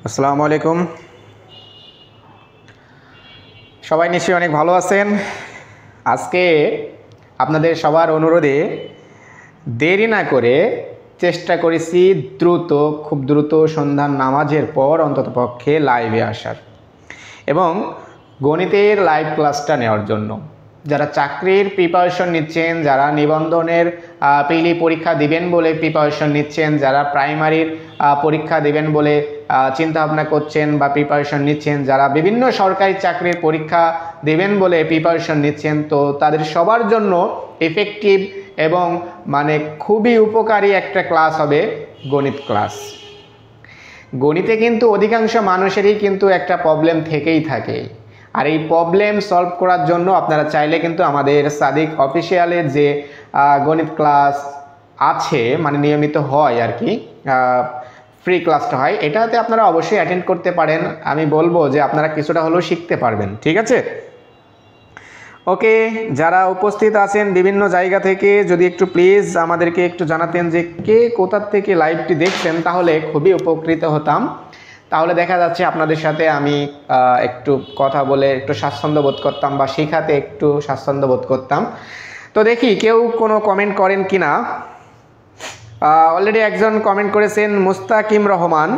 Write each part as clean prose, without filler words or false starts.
আসসালামু আলাইকুম। সবাই নিশ্চয়ই অনেক ভালো আছেন। আজকে আপনাদের সবার অনুরোধে দেরি না করে চেষ্টা করেছি খুব দ্রুত সন্ধ্যার নামাজের পর অন্ততপক্ষে লাইভে আসার এবং গণিতের লাইভ ক্লাসটা নেওয়ার জন্য। যারা চাকরির প্রিপারেশন নিচ্ছেন, যারা নিবন্ধনের পিলি পরীক্ষা দিবেন বলে প্রিপারেশন নিচ্ছেন, যারা প্রাইমারির পরীক্ষা দিবেন বলে চিন্তা ভাবনা করছেন বা প্রিপারেশন নিচ্ছেন, যারা বিভিন্ন সরকারি চাকরির পরীক্ষা দেবেন বলে প্রিপারেশন নিচ্ছেন, তো তাদের সবার জন্য এফেক্টিভ এবং মানে খুবই উপকারী একটা ক্লাস হবে গণিত ক্লাস। গণিতে কিন্তু অধিকাংশ মানুষেরই কিন্তু একটা প্রবলেম থেকেই থাকে, আর এই প্রবলেম সলভ করার জন্য আপনারা চাইলে কিন্তু আমাদের সাদিক অফিসিয়ালের যে গণিত ক্লাস আছে, মানে নিয়মিত হয় আর কি, ফ্রি ক্লাসটা হয়, এটাতে আপনারা অবশ্যই অ্যাটেন্ড করতে পারেন। আমি বলবো যে আপনারা কিছুটা হলেও শিখতে পারবেন, ঠিক আছে? ওকে, যারা উপস্থিত আছেন বিভিন্ন জায়গা থেকে যদি একটু প্লিজ আমাদেরকে একটু জানাতেন যে কে কোথার থেকে লাইভটি দেখছেন, তাহলে খুবই উপকৃত হতাম। তাহলে দেখা যাচ্ছে আপনাদের সাথে আমি একটু কথা বলে একটু স্বাচ্ছন্দ্য বোধ করতাম বা শেখাতে একটু স্বাচ্ছন্দ্য বোধ করতাম। তো দেখি কেউ কোনো কমেন্ট করেন কি না। অলরেডি একজন কমেন্ট করেছেন, মুস্তাকিম রহমান।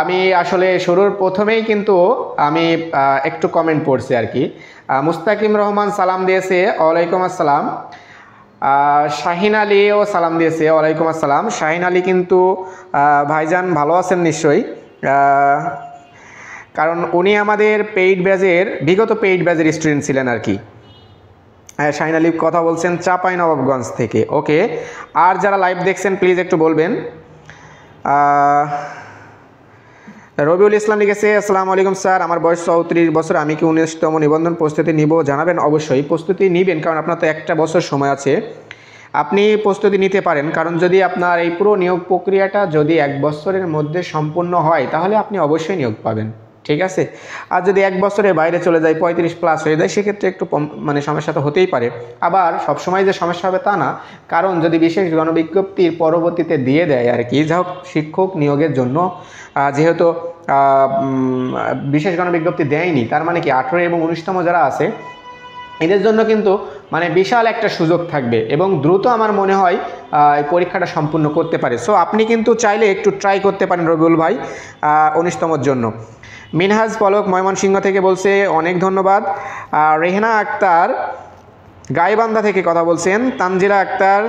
আমি আসলে শুরুর প্রথমেই কিন্তু আমি একটু কমেন্ট পড়ছি আর কি। মুস্তাকিম রহমান সালাম দিয়েছে, ওয়ালাইকুম আসসালাম। শাহিন আলীও সালাম দিয়েছে, ওয়ালাইকুম আসসালাম। শাহিন আলী কিন্তু ভাইজান ভালো আছেন নিশ্চয়ই, কারণ উনি আমাদের বিগত পেইড ব্যাচের স্টুডেন্ট ছিলেন আর কি। হ্যাঁ, শাহিন আলী কথা বলছেন চাঁপাইনবাবগঞ্জ থেকে। ওকে, আর যারা লাইভ দেখছেন প্লিজ একটু বলবেন। রবিউল ইসলাম লিখেছে, আসসালামু আলাইকুম স্যার, আমার বয়স 34 বছর, আমি কি 19তম নিবন্ধন প্রস্তুতি নিব? জানাবেন। অবশ্যই প্রস্তুতি নেবেন, কারণ আপনার তো একটা বছর সময় আছে, আপনি প্রস্তুতি নিতে পারেন। কারণ যদি আপনার এই পুরো নিয়োগ প্রক্রিয়াটা যদি 1 বছরের মধ্যে সম্পূর্ণ হয়, তাহলে আপনি অবশ্যই নিয়োগ পাবেন, ঠিক আছে? আর যদি 1 বছরের বাইরে চলে যায়, 35+ হয়ে যায়, সেক্ষেত্রে একটু মানে সমস্যা তো হতেই পারে। আবার সবসময় যে সমস্যা হবে তা না, কারণ যদি বিশেষ গণবিজ্ঞপ্তির পরবর্তীতে দিয়ে দেয় আর কি, যা হোক শিক্ষক নিয়োগের জন্য যেহেতু বিশেষ গণবিজ্ঞপ্তি দেয়নি, তার মানে কি 18 এবং 19তম যারা আছে এদের জন্য কিন্তু মানে বিশাল একটা সুযোগ থাকবে এবং দ্রুত আমার মনে হয় এই পরীক্ষাটা সম্পূর্ণ করতে পারে। সো আপনি কিন্তু চাইলে একটু ট্রাই করতে পারেন রবিউল ভাই 19তমর জন্য। মিনহাজ পলক ময়মনসিংহ থেকে বলছে, অনেক ধন্যবাদ। রেহনা আক্তার গাইবান্ধা থেকে কথা বলছেন। তানজিলা আক্তার,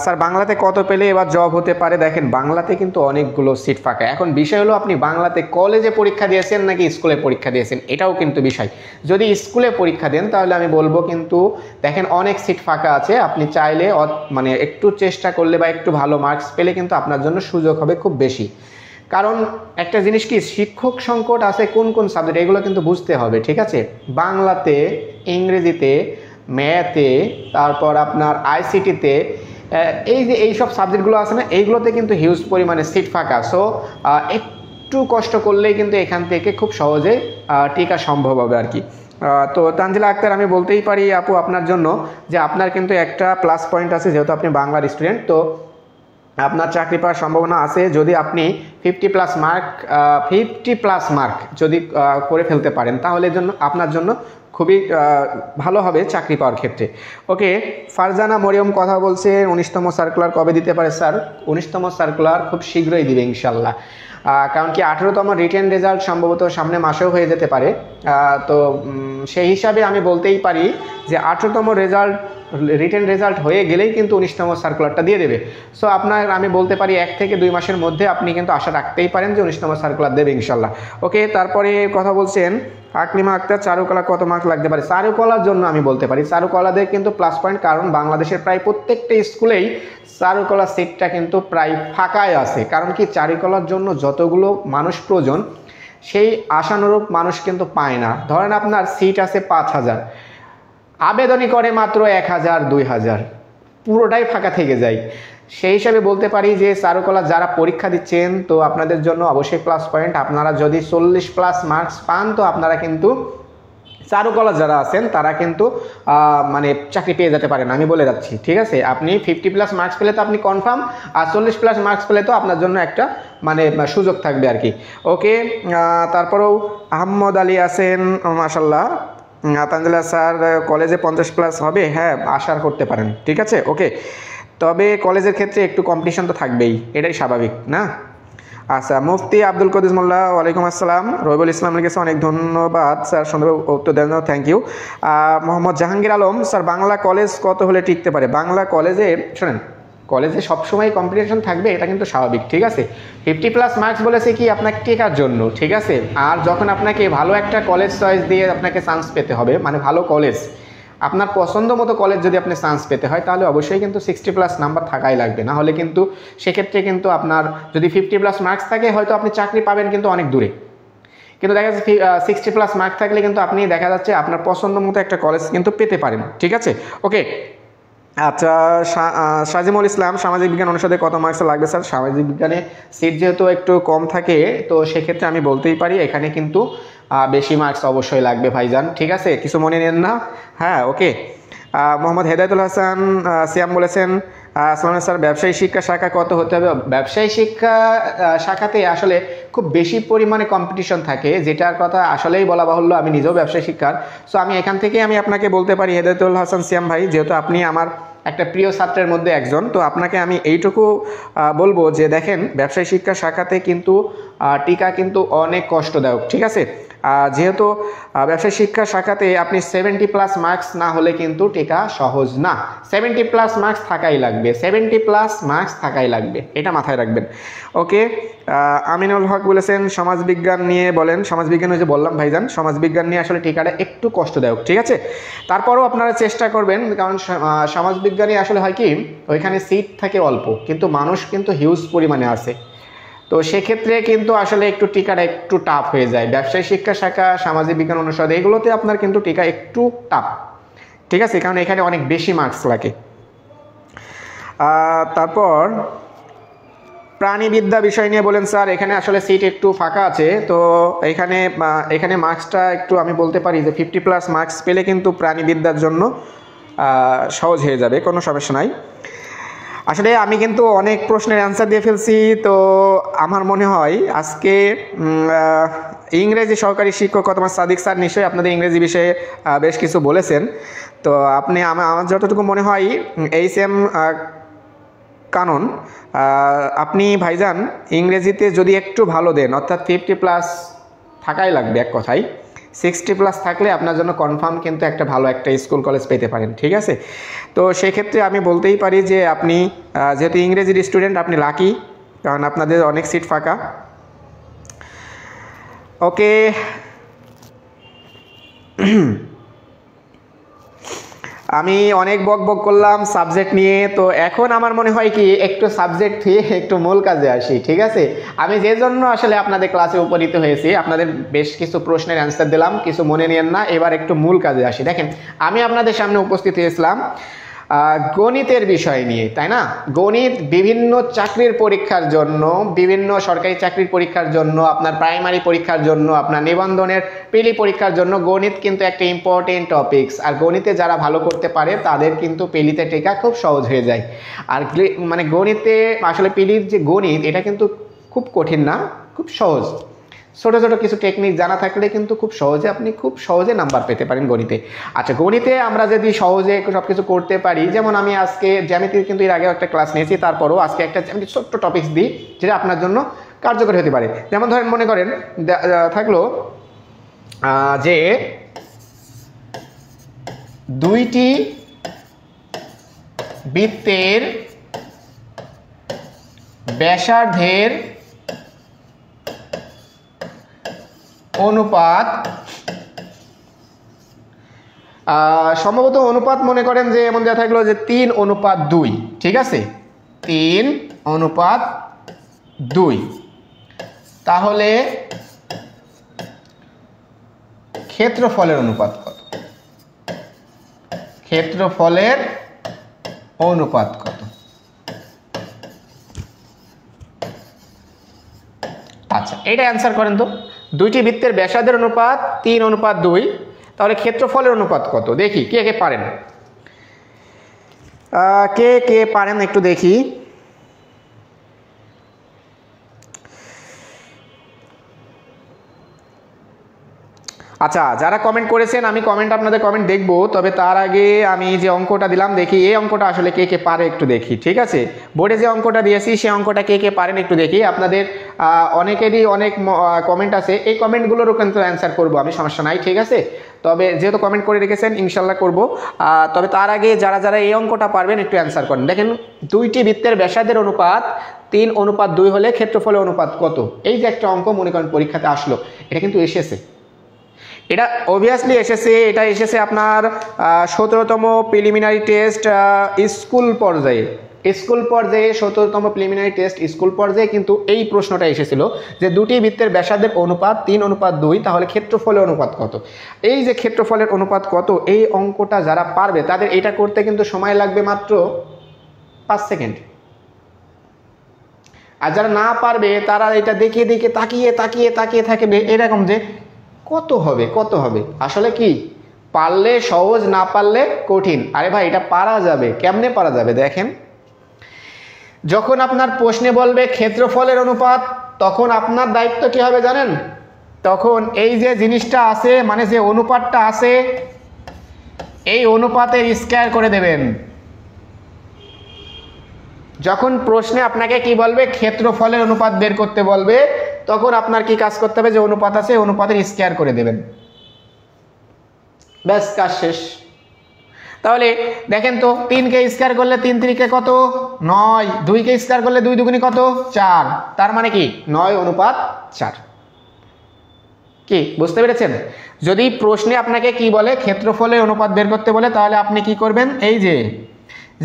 স্যার বাংলাতে কত পেলে এবার জব হতে পারে? দেখেন, বাংলাতে কিন্তু অনেকগুলো সিট ফাঁকা। এখন বিষয় হলো আপনি বাংলাতে কলেজে পরীক্ষা দিয়েছেন নাকি স্কুলে পরীক্ষা দিয়েছেন, এটাও কিন্তু বিষয়। যদি স্কুলে পরীক্ষা দেন তাহলে আমি বলবো কিন্তু দেখেন অনেক সিট ফাঁকা আছে, আপনি চাইলে মানে একটু চেষ্টা করলে বা একটু ভালো মার্কস পেলে কিন্তু আপনার জন্য সুযোগ হবে খুব বেশি। কারণ একটা জিনিস কি, শিক্ষক সংকট আছে কোন কোন সাবজেক্ট, এগুলো কিন্তু বুঝতে হবে, ঠিক আছে? বাংলাতে, ইংরেজিতে, ম্যাথে, তারপর আপনার আইসিটিতে, এই যে এইসব সাবজেক্টগুলো আছে না, এইগুলোতে কিন্তু হিউজ পরিমাণে সিট ফাঁকা। সো একটু কষ্ট করলেই কিন্তু এখান থেকে খুব সহজে টিকা সম্ভব হবে আর কি। তো তানজিলা আক্তার, আমি বলতেই পারি আপু আপনার জন্য যে আপনার কিন্তু একটা প্লাস পয়েন্ট আছে, যেহেতু আপনি বাংলার স্টুডেন্ট, তো আপনার চাকরি পাওয়ার সম্ভাবনা আছে যদি আপনি 50+ মার্ক যদি করে ফেলতে পারেন, তাহলে জন্য আপনার জন্য খুবই ভালো হবে চাকরি পাওয়ার ক্ষেত্রে। ওকে, ফারজানা মরিয়ম কথা বলছে, 19তম সার্কুলার কবে দিতে পারে? স্যার 19তম সার্কুলার খুব শীঘ্রই দিবে ইনশাল্লাহ, কারণ কি 18তম রিটেন রেজাল্ট সম্ভবত সামনে মাসেও হয়ে যেতে পারে। তো সেই হিসাবে আমি বলতেই পারি যে 18তম রিটেন রেজাল্ট হয়ে গেলেই কিন্তু 19তম সার্কুলারটা দিয়ে দেবে। সো আপনার আমি বলতে পারি 1 থেকে 2 মাসের মধ্যে আপনি কিন্তু আশা রাখতেই পারেন যে 19তম সার্কুলার দেবে ইনশাল্লাহ। ওকে, তারপরে কথা বলছেন আকলিমা আক্তার, চারুকলা কত মার্ক লাগতে পারে? চারুকলার জন্য আমি বলতে পারি চারুকলাদের কিন্তু প্লাস পয়েন্ট, কারণ বাংলাদেশের প্রায় প্রত্যেকটা স্কুলেই চারুকলা সিটটা কিন্তু প্রায় ফাঁকাই আছে। কারণ কি, চারুকলার জন্য যতগুলো মানুষ প্রয়োজন সেই আশানুরূপ মানুষ কিন্তু পায় না। ধরেন আপনার সিট আছে 5000, আবেদনই করে মাত্র 1000 2000, পুরোটাই ফাঁকা থেকে যায়। সেই হিসাবে বলতে পারি যে চারুকলা যারা পরীক্ষা দিচ্ছেন তো আপনাদের জন্য অবশ্যই প্লাস পয়েন্ট। আপনারা যদি 40+ মার্কস পান তো আপনারা কিন্তু চারুকলা যারা আছেন তারা কিন্তু মানে চাকরি পেয়ে যেতে পারেন, আমি বলে যাচ্ছি, ঠিক আছে। আপনি 50+ মার্কস পেলে তো আপনি কনফার্ম, আর 40+ মার্কস পেলে তো আপনার জন্য একটা মানে সুযোগ থাকবে আর কি। ওকে, তারপরেও আহমদ আলী আছেন, মাশাল্লাহ। তানজিলা স্যার কলেজে 50+ হবে, হ্যাঁ আশা করতে পারেন, ঠিক আছে। ওকে, তবে কলেজের ক্ষেত্রে একটু কম্পিটিশন তো থাকবেই, এটাই স্বাভাবিক না। আচ্ছা, মুফতি আব্দুল কদিস মোল্লা, ওয়ালাইকুম আসসালাম। রবিউল ইসলাম লিখেছে অনেক ধন্যবাদ স্যার, সুন্দর উত্তর দেন, thank you. Mohammad Jahangir Alam sir, Bangla college কত হলে টিকতে পারে? বাংলা কলেজে শোনেন, কলেজে সবসময় কম্পিটিশন থাকবে, এটা কিন্তু স্বাভাবিক, ঠিক আছে। 50+ মার্কস বলেছে কি আপনাকে টেকার জন্য, ঠিক আছে। আর যখন আপনাকে ভালো একটা কলেজ চয়েস দিয়ে আপনাকে চান্স পেতে হবে, মানে ভালো কলেজ, আপনার পছন্দ মতো কলেজ যদি আপনি চান্স পেতে হয় তাহলে অবশ্যই কিন্তু 60+ নাম্বার থাকাই লাগবে, না হলে কিন্তু সেক্ষেত্রে কিন্তু আপনার যদি 50+ মার্কস থাকে হয়তো আপনি চাকরি পাবেন কিন্তু অনেক দূরে, কিন্তু দেখা যাচ্ছে 60+ মার্ক থাকলে কিন্তু আপনি দেখা যাচ্ছে আপনার পছন্দ মতো একটা কলেজ কিন্তু পেতে পারেন, ঠিক আছে। ওকে, আচ্ছা, সাজিমুল ইসলাম, সামাজিক বিজ্ঞান অনুষদে কত মার্কস লাগবে স্যার? সামাজিক বিজ্ঞানে সিট যেহেতু একটু কম থাকে তো সেক্ষেত্রে আমি বলতেই পারি এখানে কিন্তু বেশি মার্কস অবশ্যই লাগবে ভাইজান, ঠিক আছে, কিছু মনে নেন না। হ্যাঁ, ওকে। মোহাম্মদ হেদায়তুল হাসান সিয়াম বলেছেন আসসালাম স্যার, ব্যবসায়ী শিক্ষা শাখা কত হতে হবে? ব্যবসায়ী শিক্ষা শাখাতে আসলে খুব বেশি পরিমাণে কম্পিটিশন থাকে, যেটার কথা আসলেই বলা বাহুল্য, আমি নিজেও ব্যবসায়ী শিক্ষার। সো আমি এখান থেকে আমি আপনাকে বলতে পারি হেদায়তুল হাসান সিয়াম ভাই, যেহেতু আপনি আমার একটা প্রিয় ছাত্রের মধ্যে একজন, তো আপনাকে আমি এইটুকু বলবো যে দেখেন, ব্যবসায়ী শিক্ষা শাখাতে কিন্তু টিকা কিন্তু অনেক কষ্টদায়ক, ঠিক আছে। যেহেতু ব্যবসায়ী শিক্ষা শাখাতে আপনি 70+ মার্কস না হলে কিন্তু টিকা সহজ না, 70+ মার্কস থাকাই লাগবে, 70+ মার্কস থাকাই লাগবে, এটা মাথায় রাখবেন। ওকে, আমিনুল হক বলেছেন সমাজবিজ্ঞান নিয়ে বলেন। সমাজবিজ্ঞান ওই যে বললাম ভাইজান, সমাজবিজ্ঞান নিয়ে আসলে টিকাটা একটু কষ্টদায়ক, ঠিক আছে। তারপরও আপনারা চেষ্টা করবেন, কারণ সমাজবিজ্ঞানে আসলে হয় কি ওইখানে সিট থাকে অল্প কিন্তু মানুষ কিন্তু হিউজ পরিমাণে আছে, তো সেক্ষেত্রে কিন্তু আসলে একটু টিকাটা একটু টাফ হয়ে যায়। ব্যবসায়ী শিক্ষা শাখা, সামাজিক বিজ্ঞান অনুষদ এগুলোতে আপনার কিন্তু টিকা একটু টাফ, ঠিক আছে, কারণ এখানে অনেক বেশি মার্কস লাগে। তারপর প্রাণীবিদ্যা বিষয় নিয়ে বলেন স্যার, এখানে আসলে সিট একটু ফাঁকা আছে, তো এখানে মার্কসটা একটু আমি বলতে পারি যে 50+ মার্কস পেলে কিন্তু প্রাণীবিদ্যার জন্য সহজ হয়ে যাবে, কোনো সমস্যা নাই। আসলে আমি কিন্তু অনেক প্রশ্নের অ্যান্সার দিয়ে ফেলছি, তো আমার মনে হয় আজকে ইংরেজি সহকারী শিক্ষক তোমার সাদিক স্যার নিশ্চয়ই আপনাদের ইংরেজি বিষয়ে বেশ কিছু বলেছেন, তো আপনি আমার যতটুকু মনে হয় HM কানন, আপনি ভাইজান ইংরেজিতে যদি একটু ভালো দেন, অর্থাৎ 50+ থাকাই লাগবে, এক কথায় 60+ থাকলে আপনার জন্য কনফার্ম কিন্তু একটা ভালো একটা স্কুল কলেজ পেতে পারেন, ঠিক আছে। তো সেক্ষেত্রে আমি বলতেই পারি যে আপনি যেহেতু ইংরেজির স্টুডেন্ট আপনি লাকি, কারণ আপনাদের অনেক সিট ফাঁকা। ওকে, আমি অনেক বক করলাম সাবজেক্ট নিয়ে, তো এখন আমার মনে হয় কি একটু সাবজেক্ট দিয়ে একটু মূল কাজে আসি, ঠিক আছে। আমি যে জন্য আসলে আপনাদের ক্লাসে উপনীত হয়েছি, আপনাদের বেশ কিছু প্রশ্নের অ্যান্সার দিলাম, কিছু মনে নিয়েন না, এবার একটু মূল কাজে আসি। দেখেন, আমি আপনাদের সামনে উপস্থিত হয়েছিলাম গণিতের বিষয় নিয়ে, তাই না। গণিত বিভিন্ন চাকরির পরীক্ষার জন্য, বিভিন্ন সরকারি চাকরির পরীক্ষার জন্য, আপনার প্রাইমারি পরীক্ষার জন্য, আপনার নিবন্ধনের প্রিলি পরীক্ষার জন্য গণিত কিন্তু একটা ইম্পর্টেন্ট টপিকস। আর গণিতে যারা ভালো করতে পারে তাদের কিন্তু প্রিলিতে টেকা খুব সহজ হয়ে যায়। আর মানে গণিতে আসলে প্রিলির যে গণিত এটা কিন্তু খুব কঠিন না, খুব সহজ, ছোট ছোট কিছু টেকনিক জানা থাকলে কিন্তু খুব সহজে নাম্বার পেতে পারেন গণিতে। আচ্ছা, গণিতে আমরা যদি সহজে সব কিছু করতে পারি, যেমন আমি আজকে জ্যামিতির কিন্তু এর আগেও একটা ক্লাস নিয়েছি, তারপরও আজকে একটা ছোট্ট টপিক্স দিই যেটা আপনার জন্য কার্যকরী হতে পারে। যেমন ধরেন মনে করেন থাকলো যে দুইটি বৃত্তের ব্যাসার্ধের অনুপাত, সম্ভবত অনুপাত মনে করেন যে এমন দেওয়া থাকলো যে 3:2, ঠিক আছে, 3:2, তাহলে ক্ষেত্রফলের অনুপাত কত? ক্ষেত্রফলের অনুপাত কত? আচ্ছা, এটা অ্যান্সার করেন তো। দুইটি বৃত্তের ব্যাসার্ধের অনুপাত 3:2, তাহলে ক্ষেত্রফলের অনুপাত কত? দেখি কে কে পারেন, কে কে পারেন একটু দেখি। আচ্ছা, যারা কমেন্ট করেছেন আমি আপনাদের কমেন্ট দেখব, তবে তার আগে আমি যে অঙ্কটা দিলাম দেখি এই অঙ্কটা আসলে কে কে পারে একটু দেখি। ঠিক আছে, বোর্ডে যে অঙ্কটা দিয়েছি সেই অঙ্কটা কে কে পারেন একটু দেখি। আপনাদের অনেকেরই অনেক কমেন্ট আছে, এই কমেন্টগুলোরও কিন্তু অ্যান্সার করব আমি, সমস্যা নাই। ঠিক আছে, তবে যেহেতু কমেন্ট করে রেখেছেন ইনশাল্লাহ করব। তবে তার আগে যারা যারা এই অঙ্কটা পারবেন একটু অ্যান্সার করেন। দেখেন, দুইটি বৃত্তের ব্যাসার্ধের অনুপাত 3:2 হলে ক্ষেত্রফলের অনুপাত কত? এই যে একটা অঙ্ক মনে করেন পরীক্ষাতে আসলো, এটা কিন্তু এসেছে, এটা অবভিয়াসলি এসেছে। এটা এসেছে আপনার 17তম প্রিলিমিনারি টেস্ট স্কুল পর্যায়ে। 17তম প্রিলিমিনারি টেস্ট স্কুল পর্যায়ে কিন্তু এই প্রশ্নটা এসেছিল যে দুটি বৃত্তের ব্যাসার্ধের অনুপাত 3:2, তাহলে ক্ষেত্রফলের অনুপাত কত? এই যে ক্ষেত্রফলের অনুপাত কত, এই অঙ্কটা যারা পারবে তাদের এটা করতে কিন্তু সময় লাগবে মাত্র 5 সেকেন্ড। আর যারা না পারবে তারা এটা দেখে দেখে তাকিয়ে থাকবে এরকম যে কত হবে। আসলে কি, পারলে সহজ, না পারলে কঠিন। আরে ভাই, এটা পারা যাবে। কেমনে পারা যাবে? দেখেন, যখন আপনার প্রশ্নে বলবে ক্ষেত্রফলের অনুপাত, তখন আপনার দায়িত্ব কি হবে জানেন? তখন এই যে জিনিসটা আছে, মানে যে অনুপাতটা আছে, এই অনুপাতের স্কয়ার করে দেবেন। যখন প্রশ্নে আপনাকে কি বলবে, ক্ষেত্রফলের অনুপাত বের করতে বলবে, তখন আপনার কি কাজ করতে হবে, যে অনুপাত আছে অনুপাতের স্কয়ার করে দেবেন, ব্যাস কাজ শেষ। তাহলে দেখেন তো, 3কে স্কয়ার করলে 3 3 কত? 9। 2কে স্কয়ার করলে 2 2 কত? 4। তার মানে কি 9:4। কি বুঝতে পেরেছেন? যদি প্রশ্নে আপনাকে কি বলে, ক্ষেত্রফলের অনুপাত বের করতে বলে, তাহলে আপনি কি করবেন, এই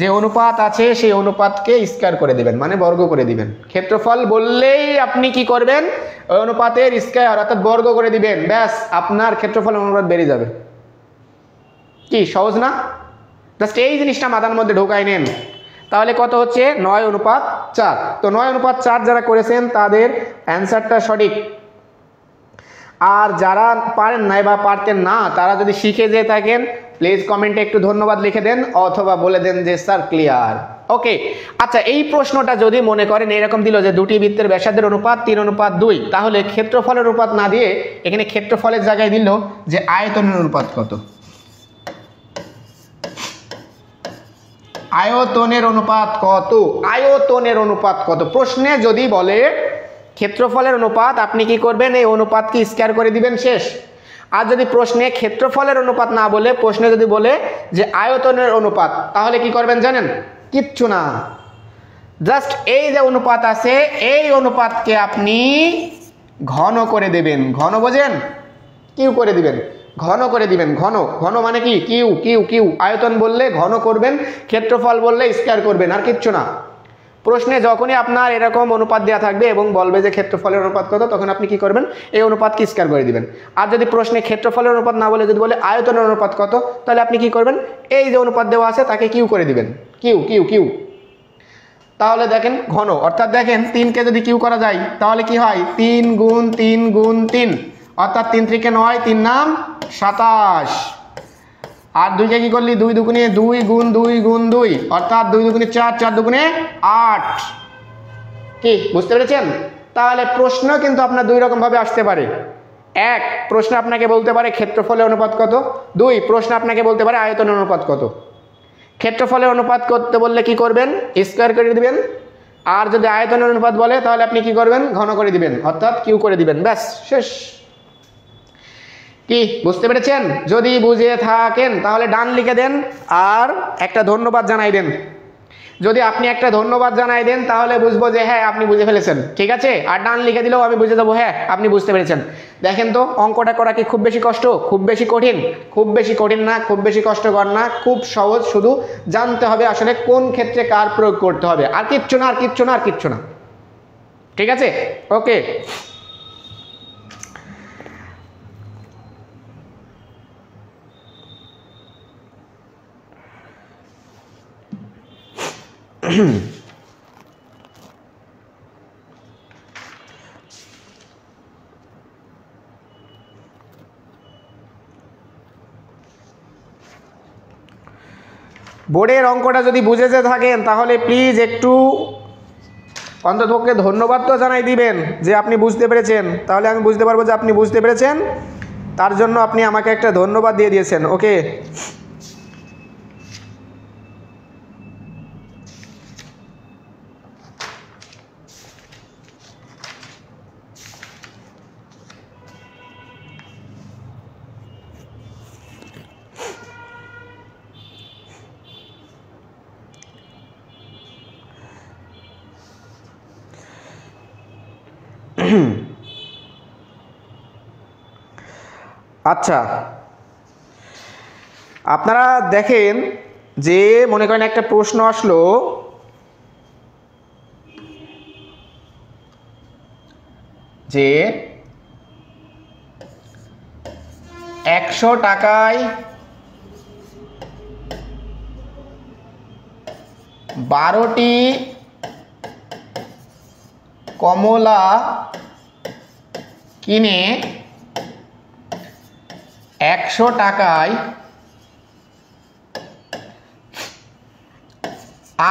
যে অনুপাত আছে সেই অনুপাতকে স্কয়ার করে দিবেন, মানে বর্গ করে দিবেন। ক্ষেত্রফল বললেই আপনি কি করবেন, ওই অনুপাতের স্কয়ার অর্থাৎ বর্গ করে দিবেন, ব্যাস আপনার ক্ষেত্রফল অনুপাত বেরিয়ে যাবে। কি সহজ না? জাস্ট এই জিনিসটা মাথার মধ্যে ঢোকাই নেন। তাহলে কত হচ্ছে? 9:4। তো 9:4 যারা করেছেন তাদের অ্যান্সারটা সঠিক। আর যারা পারেন নাই বা পারতেন না, তারা যদি শিখে যেয়ে থাকেন প্লিজ কমেন্টে একটু ধন্যবাদ লিখে দেন, অথবা বলে দেন যে স্যার ক্লিয়ার। ওকে, আচ্ছা, এই প্রশ্নটা যদি মনে করেন এরকম দিল যে দুটি বৃত্তের ব্যাসার্ধের অনুপাত 3:2, তাহলে ক্ষেত্রফলের অনুপাত না দিয়ে এখানে ক্ষেত্রফলের জায়গায় দিল যে আয়তনের অনুপাত কত। আয়তনের অনুপাত কত? আয়তনের অনুপাত কত? প্রশ্নে যদি বলে ক্ষেত্রফলের অনুপাত, আপনি কি করবেন, এই অনুপাতকে স্কয়ার করে দিবেন, শেষ। আর যদি প্রশ্নে ক্ষেত্রফলের অনুপাত না বলে, প্রশ্নে যদি বলে যে আয়তনের অনুপাত, তাহলে কি করবেন জানেন? কিচ্ছু না, জাস্ট এই যে অনুপাত আছে এই অনুপাতকে আপনি ঘন করে দেবেন। ঘন বোঝেন? কিউ করে দিবেন, ঘন করে দিবেন। ঘন, ঘন মানে কি? Cube cube cube. আয়তন বললে ঘন করবেন, ক্ষেত্রফল বললে স্কয়ার করবেন, আর কিচ্ছু না। প্রশ্নে যখনই আপনার এরকম অনুপাত দেওয়া থাকবে এবং বলবে যে ক্ষেত্রফলের অনুপাত কত, তখন আপনি কি করবেন, এই অনুপাতকে স্কয়ার করে দিবেন। আর যদি প্রশ্নে ক্ষেত্রফলের অনুপাত না বলে যদি বলে আয়তনের অনুপাত কত, তাহলে আপনি কি করবেন, এই যে অনুপাত দেওয়া আছে তাকে কিউ করে দিবেন। Cube cube cube. তাহলে দেখেন ঘন, অর্থাৎ দেখেন 3কে যদি কিউ করা যায় তাহলে কি হয়, 3 গুণ 3 গুণ 3, অর্থাৎ 3 3 9, 3 নাম 27। আর 2কে কি করলি, 2 দুগুণে 2 গুণ 2 গুণ 2, অর্থাৎ 2 দুগুণে 4, 4 দুগুণে 8। কি বুঝতে পেরেছেন? তাহলে প্রশ্ন কিন্তু আপনার দুই রকম ভাবে আসতে পারে। এক, প্রশ্ন আপনাকে বলতে পারে ক্ষেত্রফলের অনুপাত কত। 2, প্রশ্ন আপনাকে বলতে পারে আয়তনের অনুপাত কত। ক্ষেত্রফলের অনুপাত করতে বললে কি করবেন, স্কয়ার করে দিবেন। আর যদি আয়তনের অনুপাত বলে তাহলে আপনি কি করবেন, ঘন করে দিবেন, অর্থাৎ কিউ করে দিবেন, ব্যাস শেষ। কি বুঝতে পেরেছেন? যদি বুঝে থাকেন তাহলে ডান লিখে দেন আর একটা ধন্যবাদ জানাই দেন। যদি আপনি একটা ধন্যবাদ জানাই দেন তাহলে বুঝবো যে হ্যাঁ আপনি বুঝে ফেলেছেন, ঠিক আছে। আর ডান লিখে দিলেও আমি বুঝে যাবো হ্যাঁ আপনি বুঝতে পেরেছেন। দেখেন তো, অঙ্কটা করা কি খুব বেশি কষ্ট, খুব বেশি কঠিন? খুব বেশি কঠিন না, খুব বেশি কষ্টকর না, খুব সহজ। শুধু জানতে হবে আসলে কোন ক্ষেত্রে কার প্রয়োগ করতে হবে, আর কিচ্ছু না, আর কিচ্ছু না, আর কিচ্ছু না, ঠিক আছে। ওকে, বোর্ডের অঙ্কটা যদি বুঝেতে থাকেন তাহলে প্লিজ একটু অন্ততপক্ষে ধন্যবাদ তো জানাই দিবেন যে আপনি বুঝতে পেরেছেন, তাহলে আমি বুঝতে পারবো যে আপনি বুঝতে পেরেছেন, তার জন্য আপনি আমাকে একটা ধন্যবাদ দিয়ে দিয়েছেন। ওকে, আচ্ছা আপনারা দেখেন যে মনে করেন একটা প্রশ্ন আসলো যে 100 টাকায় 12টি কমলা কিনে 100 টাকায়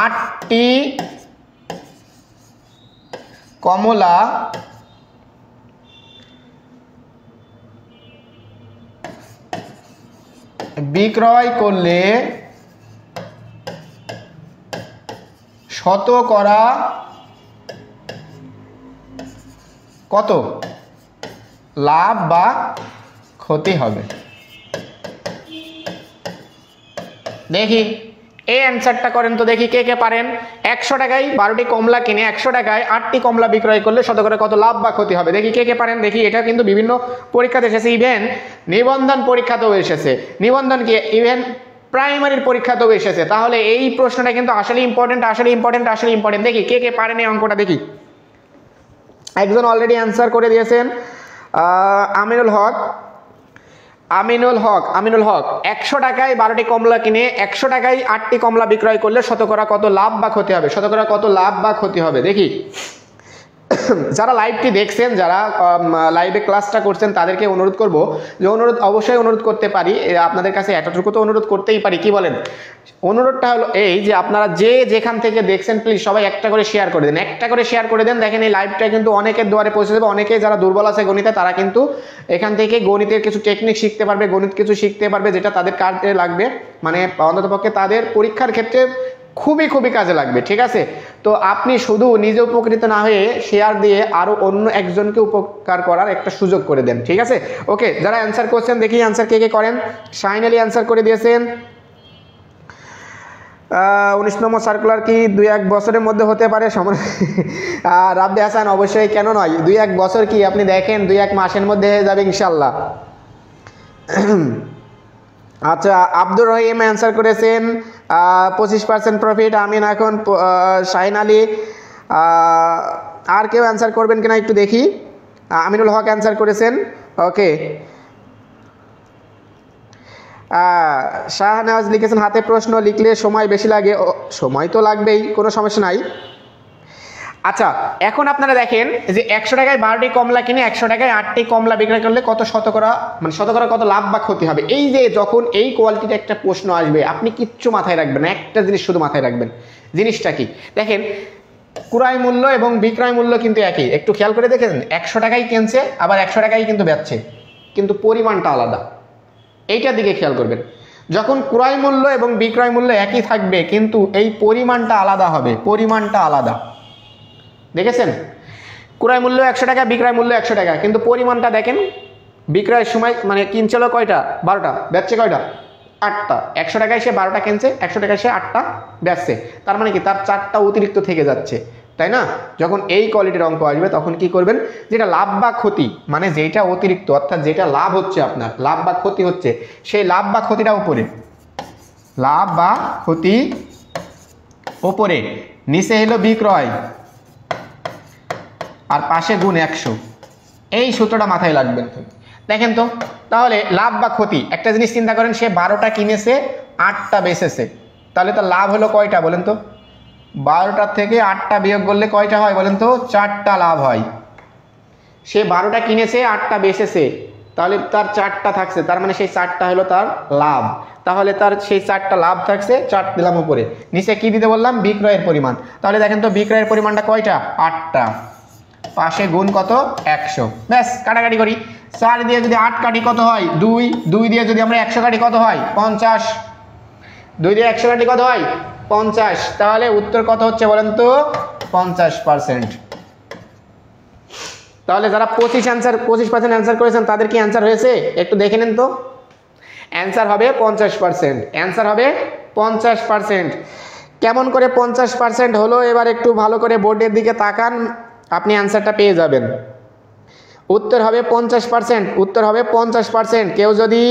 8টি কমলা বিক্রয় করলে শতকরা কত লাভ বা ক্ষতি হবে? দেখি এই অ্যান্সারটা করেন তো, দেখি কে কে পারেন। 100 টাকায় 12টি কমলা কিনে 100 টাকায় 8টি কমলা বিক্রয় করলে শতকরা কত লাভ বা ক্ষতি হবে? দেখি কে কে পারেন। দেখি এটা কিন্তু বিভিন্ন পরীক্ষাতে এসেছে, ইভেন নিবন্ধন পরীক্ষাতেও এসেছে, নিবন্ধন কি ইভেন প্রাইমারির পরীক্ষাতেও এসেছে। তাহলে এই প্রশ্নটা কিন্তু আসলে ইম্পর্টেন্ট, আসলে ইম্পর্টেন্ট, আসলে ইম্পর্টেন্ট। দেখি কে কে পারেন এই অঙ্কটা। দেখি একজন অলরেডি অ্যান্সার করে দিয়েছেন, আমিনুল হক। 100 টাকায় 12টি কমলা কিনে 100 টাকায় 8টি কমলা বিক্রয় করলে শতকরা কত লাভ বা ক্ষতি হবে? শতকরা কত লাভ বা ক্ষতি হবে দেখি। যারা লাইভটি দেখছেন, যারা লাইভে ক্লাসটা করছেন তাদেরকে অনুরোধ করব যে অবশ্যই অনুরোধ করতে পারি আপনাদের কাছে, এতটুকু তো অনুরোধ করতেই পারি, কি বলেন? অনুরোধটা হলো এই যে আপনারা যেখান থেকে দেখছেন প্লিজ সবাই একটা করে শেয়ার করে দেন, একটা করে শেয়ার করে দেন। দেখেন এই লাইভটা কিন্তু অনেকের দুয়ারে পৌঁছে যাবে। অনেকে যারা দুর্বল আছে গণিতে তারা কিন্তু এখান থেকে গণিতের কিছু টেকনিক শিখতে পারবে, গণিত কিছু শিখতে পারবে, যেটা তাদের কাজে লাগবে, মানে অন্ততপক্ষে তাদের পরীক্ষার ক্ষেত্রে খুবই খুবই কাজে লাগবে। ঠিক আছে, তো আপনি শুধু নিজে উপকৃত না হয়ে শেয়ার দিয়ে আরো অন্য একজনকে উপকার করার একটা সুযোগ করে দেন। ঠিক আছে, ওকে। যারা অ্যান্সার করছেন দেখি অ্যান্সার কে কে করেন। শাহিন আলী অ্যান্সার করে দিয়েছেন। 19তম সার্কুলার কি 2-1 বছরের মধ্যে হতে পারে? রাব্বি হাসান অবশ্যই, কেন নয়, 2-1 বছর কি আপনি দেখেন 2-1 মাসের মধ্যে হয়ে যাবে ইনশাল্লাহ। আচ্ছা আব্দুর রহিম অ্যান্সার করেছেন 25% প্রফিট। আমিন এখন শাহিন আলী, আর কেউ অ্যান্সার করবেন কিনা একটু দেখি। আমিনুল হক অ্যান্সার করেছেন, ওকে। শাহনাজ লিখেছেন হাতে প্রশ্ন লিখলে সময় বেশি লাগে। সময় তো লাগবেই, কোনো সমস্যা নাই। আচ্ছা এখন আপনারা দেখেন যে 100 টাকায় 12টি কমলা কিনে 100 টাকায় 8টি কমলা বিক্রয় করলে কত শতকরা, মানে শতকরা কত লাভ বা ক্ষতি হবে? এই যে যখন এই কোয়ালিটিতে একটা প্রশ্ন আসবে আপনি কিচ্ছু মাথায় রাখবেন না, একটা জিনিস শুধু মাথায় রাখবেন। জিনিসটা কি দেখেন, ক্রয় মূল্য এবং বিক্রয় মূল্য কিন্তু একই। একটু খেয়াল করে দেখেন, 100 টাকায় কিনছে আবার 100 টাকায় কিন্তু বেচছে, কিন্তু পরিমাণটা আলাদা। এইটার দিকে খেয়াল করবেন। যখন ক্রয় মূল্য এবং বিক্রয় মূল্য একই থাকবে কিন্তু এই পরিমাণটা আলাদা হবে, পরিমাণটা আলাদা। দেখেছেন, ক্রয় মূল্য 100 টাকা, বিক্রয় মূল্য 100 টাকা, কিন্তু পরিমাণটা দেখেন। বিক্রয়ের সময় মানে কিনছিল কয়টা? 12টা, বেচছে কয়টা? 8টা। 100 টাকায় সে 12টা কিনছে, 100 টাকায় সে 8টা বেচছে। তার মানে কি তার 4টা অতিরিক্ত থেকে যাচ্ছে, তাই না? যখন এই কোয়ালিটির অঙ্ক আসবে তখন কি করবেন, যেটা লাভ বা ক্ষতি, মানে যেটা অতিরিক্ত অর্থাৎ যেটা লাভ হচ্ছে আপনার, লাভ বা ক্ষতি হচ্ছে, সেই লাভ বা ক্ষতিটা উপরে, লাভ বা ক্ষতি উপরে, নিচে হলো বিক্রয় আর পাশে গুণ 100। এই সূত্রটা মাথায় রাখবেন। দেখেন তো তাহলে লাভ বা ক্ষতি, একটা জিনিস চিন্তা করেন, সে 12টা কিনেছে 8টা বেচেছে, তাহলে তার লাভ হলো কয়টা বলেন তো? 12টার থেকে 8টা বিয়োগ করলে কয়টা হয় বলেন তো? 4টা লাভ হয়। সে 12টা কিনেছে 8টা বেচেছে, তাহলে তার 4টা থাকছে, তার মানে সেই 4টা হলো তার লাভ। তাহলে তার সেই 4টা লাভ থাকছে, 4 দিলাম উপরে, নিচে কি দিতে বললাম, বিক্রয়ের পরিমাণ। তাহলে দেখেন তো বিক্রয়ের পরিমাণটা কয়টা, 8টা, পাশে গুণ কত, 100। ব্যাস, কাটাকাটি করি। 4 দিয়ে যদি 8 কাটি কত হয়, 2। 2 দিয়ে যদি আমরা 100 কাটি কত হয়, 50। 2 দিয়ে 100 কাটি কত হয়, 50। তাহলে উত্তর কত হচ্ছে বলেন তো, 50%। তাহলে যারা 25% অ্যান্সার করেছেন তাদের কি অ্যান্সার হয়েছে একটু দেখে নেন তো। অ্যান্সার হবে 50%, অ্যান্সার হবে 50%। কেমন করে 50% হলো, এবার একটু ভালো করে বোর্ডের দিকে তাকান, আপনি অ্যান্সারটা পেয়ে যাবেন। উত্তর হবে 50%, উত্তর হবে 50%। কেউ যদি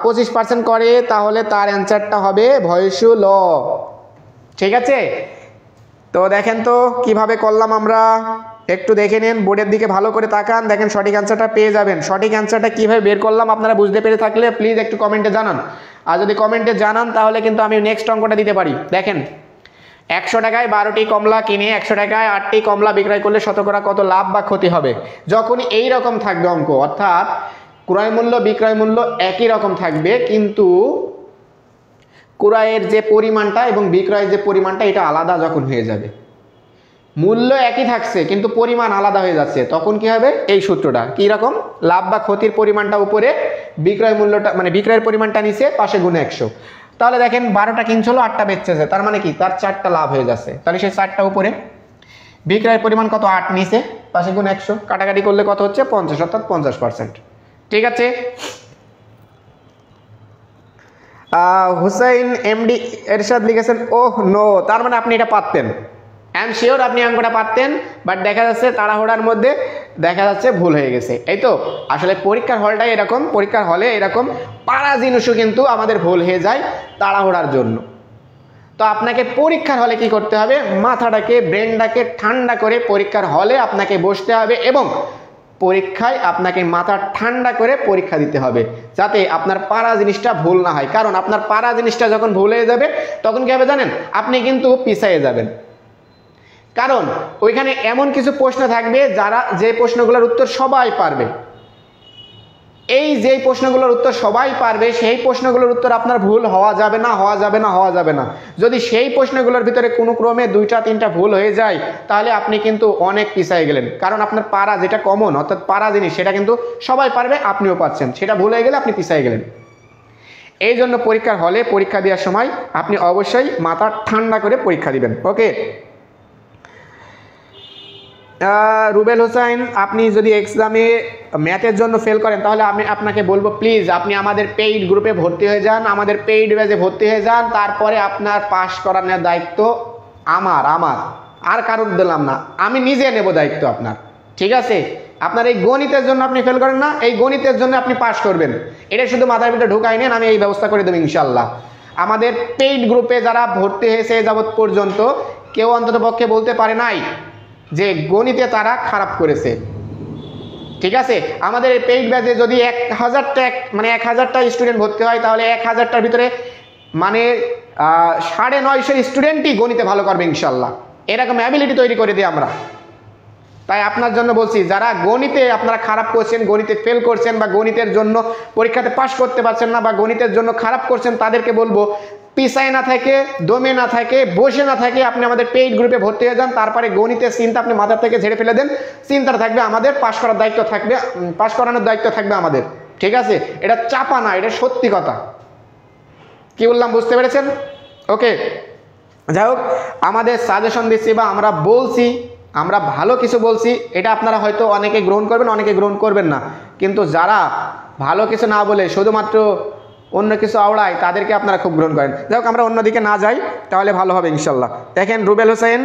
25% করে তাহলে তার অ্যান্সারটা হবে ভয়েসু ল। ঠিক আছে, তো দেখেন তো কিভাবে করলাম আমরা, একটু দেখে নিন, বোর্ডের দিকে ভালো করে তাকান, দেখেন সঠিক অ্যান্সারটা পেয়ে যাবেন। সঠিক অ্যান্সারটা কীভাবে বের করলাম আপনারা বুঝতে পেরে থাকলে প্লিজ একটু কমেন্টে জানান। আর যদি কমেন্টে জানান তাহলে কিন্তু আমি নেক্সট অঙ্কটা দিতে পারি। দেখেন, 100 টাকায় 12টি কমলা কিনে 100 টাকায় 8টি কমলা বিক্রয় করলে শতকরা কত লাভ বা ক্ষতি হবে। যখন এই রকম থাকবে অঙ্ক, অর্থাৎ ক্রয় মূল্য বিক্রয় মূল্য একই রকম থাকবে, কিন্তু ক্রয়ের যে পরিমাণটা এবং বিক্রয়ের যে পরিমাণটা এটা আলাদা যখন হয়ে যাবে, মূল্য একই থাকছে কিন্তু পরিমাণ আলাদা হয়ে যাচ্ছে, তখন কি হবে, এই সূত্রটা কি রকম, লাভ বা ক্ষতির পরিমাণটা উপরে, বিক্রয় মূল্যটা মানে বিক্রয়ের পরিমাণটা নিচে, পাশে গুণ 100। তাহলে দেখেন 12টা কিনছিল, 8টা বেচতেছে, তার মানে কি, তার 4টা লাভ হয়ে যাচ্ছে। তাহলে সেই 4টা উপরে, বিক্রয়ের পরিমাণ কত, 8 নিচে, পাশে গুণ 100, কাটাকাটি করলে কত হচ্ছে, 50, অর্থাৎ 50%। ঠিক আছে। হুসাইন এমডি এরশাদ লিখেছেন ওহ নো, তার মানে আপনি এটা পারতেন, আই এম শিওর আপনি অঙ্কটা পারতেন, বাট দেখা যাচ্ছে তাড়াহুড়ার মধ্যে দেখা যাচ্ছে ভুল হয়ে গেছে। এই তো আসলে পরীক্ষার হলটাই এরকম, পরীক্ষার হলে এরকম পারা জিনিসও কিন্তু আমাদের ভুল হয়ে যায় তাড়াহুড়ার জন্য। তো আপনাকে পরীক্ষার হলে কি করতে হবে, মাথাটাকে ব্রেনটাকে ঠান্ডা করে পরীক্ষার হলে আপনাকে বসতে হবে এবং পরীক্ষায় আপনাকে মাথা ঠান্ডা করে পরীক্ষা দিতে হবে, যাতে আপনার পারা জিনিসটা ভুল না হয়। কারণ আপনার পারা জিনিসটা যখন ভুল হয়ে যাবে তখন কি হবে জানেন, আপনি কিন্তু পিছিয়ে যাবেন। কারণ ওইখানে এমন কিছু প্রশ্ন থাকবে যারা যে প্রশ্নগুলোর উত্তর সবাই পারবে, এই যে প্রশ্নগুলোর উত্তর সবাই পারবে সেই প্রশ্নগুলোর উত্তর আপনার ভুল হওয়া যাবে না, হওয়া যাবে না, হওয়া যাবে না। যদি সেই প্রশ্নগুলোর ভিতরে কোনো ক্রমে 2টা 3টা ভুল হয়ে যায় তাহলে আপনি কিন্তু অনেক পিছিয়ে গেলেন। কারণ আপনার পারা যেটা কমন, অর্থাৎ পারা জিনিস, সেটা কিন্তু সবাই পারবে, আপনিও পারছেন, সেটা ভুল হয়ে গেলে আপনি পিছিয়ে গেলেন। এই জন্য পরীক্ষার হলে পরীক্ষা দেওয়ার সময় আপনি অবশ্যই মাথা ঠান্ডা করে পরীক্ষা দিবেন। ওকে। রুবেল হোসেন, আপনি যদি এক্সামে ম্যাথের জন্য ফেল করেন তাহলে আমি আপনাকে বলবো প্লিজ আপনি আমাদের পেইড গ্রুপে ভর্তি হয়ে যান, আমাদের পেইড ব্যাচে ভর্তি হয়ে যান, তারপরে আপনার পাস করানোর দায়িত্ব আমার আর কারোর দিলাম না, আমি নিজে নেব দায়িত্ব আপনার। ঠিক আছে, আপনার এই গণিতের জন্য আপনি ফেল করেন না, এই গণিতের জন্য আপনি পাস করবেন, এটা শুধু মাথার ভিতরে ঢুকাই নেন, আমি এই ব্যবস্থা করে দেবো ইনশাল্লাহ। আমাদের পেইড গ্রুপে যারা ভর্তি হয়েছে যাবৎ পর্যন্ত কেউ অন্তত পক্ষে বলতে পারে নাই যে গণিতে তারা খারাপ করেছে। ঠিক আছে, আমাদের এই পেইড ব্যাচে যদি 1000টা স্টুডেন্ট ভর্তি হয় তাহলে 1000টার ভিতরে মানে 950 স্টুডেন্টই গণিতে ভালো করবে ইনশাল্লাহ, এরকম অ্যাবিলিটি তৈরি করে দিই আমরা। তাই আপনার জন্য বলছি, যারা গণিতে আপনারা খারাপ করছেন, গণিতে ফেল করছেন, বা গণিতের জন্য পরীক্ষাতে পাস করতে পারছেন না, বা গণিতের জন্য খারাপ করছেন, তাদেরকে বলবো পিছায় না থাকে, দমে না থাকে, বসে না থাকে, আপনি আমাদের পেইড গ্রুপে ভর্তি হয়ে যান। তারপরে গণিতের চিন্তা আপনি মাথা থেকে ঝেড়ে ফেলে দেন, চিন্তা থাকবে আমাদের, পাস করার দায়িত্ব থাকবে, পাস করানোর দায়িত্ব থাকবে আমাদের। ঠিক আছে, এটা চাপা না, এটা সত্যি কথা। কি বললাম বুঝতে পেরেছেন? ওকে, যাই হোক, আমাদের সাজেশন দিচ্ছি বা আমরা বলছি, আমরা ভালো কিছু বলছি, এটা আপনারা হয়তো অনেকে গ্রহণ করবেন, অনেকে গ্রহণ করবেন না, কিন্তু যারা ভালো কিছু না বলে শুধুমাত্র অন্য কিছু আওড়ায় তাদেরকে আপনারা খুব গ্রহণ করেন। যাই হোক, আমরা অন্যদিকে না যাই তাহলে ভালো হবে ইনশাল্লাহ। দেখেন রুবেল হোসেন,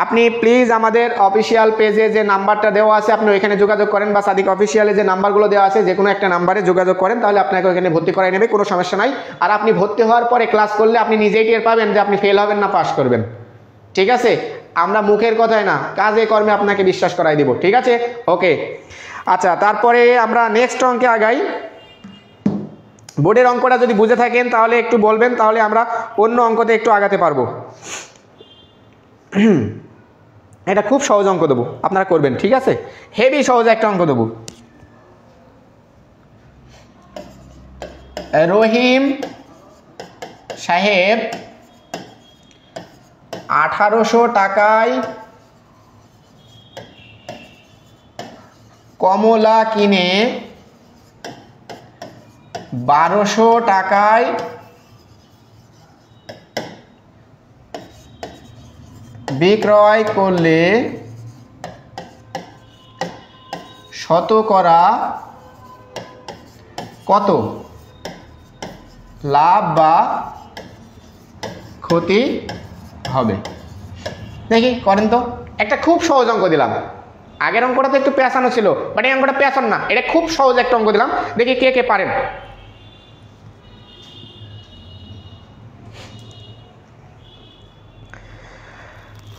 আপনি প্লিজ আমাদের অফিসিয়াল পেজে যে নাম্বারটা দেওয়া আছে আপনি ওইখানে যোগাযোগ করেন, বা সাদিক অফিসিয়ালে যে নাম্বারগুলো দেওয়া আছে যে কোনো একটা নাম্বারে যোগাযোগ করেন, তাহলে আপনাকে ওইখানে ভর্তি করাই নেবে, কোনো সমস্যা নাই। আর আপনি ভর্তি হওয়ার পরে ক্লাস করলে আপনি নিজেই টের পাবেন যে আপনি ফেল হবেন না পাস করবেন। ঠিক আছে, আমরা মুখের কথায় না, কাজে কর্মে আপনাকে বিশ্বাস করাই দিব। ঠিক আছে, ওকে। আচ্ছা, তারপরে আমরা নেক্সট অঙ্কে আগাই। বোর্ডের অঙ্কটা যদি বুঝে থাকেন তাহলে একটু বলবেন, তাহলে আমরা অন্য অঙ্কতে একটু আগাতে পারবো। এটা খুব সহজ অঙ্ক দেবো, আপনারা করবেন। ঠিক আছে, হেভি সহজ একটা অঙ্ক দেবো। রহিম সাহেব 1800 টাকায় কমলা কিনে 1200 টাকায় বিক্রয় করলে শতকরা কত লাভ বা ক্ষতি হবে? দেখি করেন তো। একটা খুব সহজ অঙ্ক দিলাম, আগের অঙ্কটা তো একটু পেঁচানো ছিল, বাট এই অঙ্কটা পেঁচান না, এটা খুব সহজ একটা অঙ্ক দিলাম, দেখি কে কে পারেন।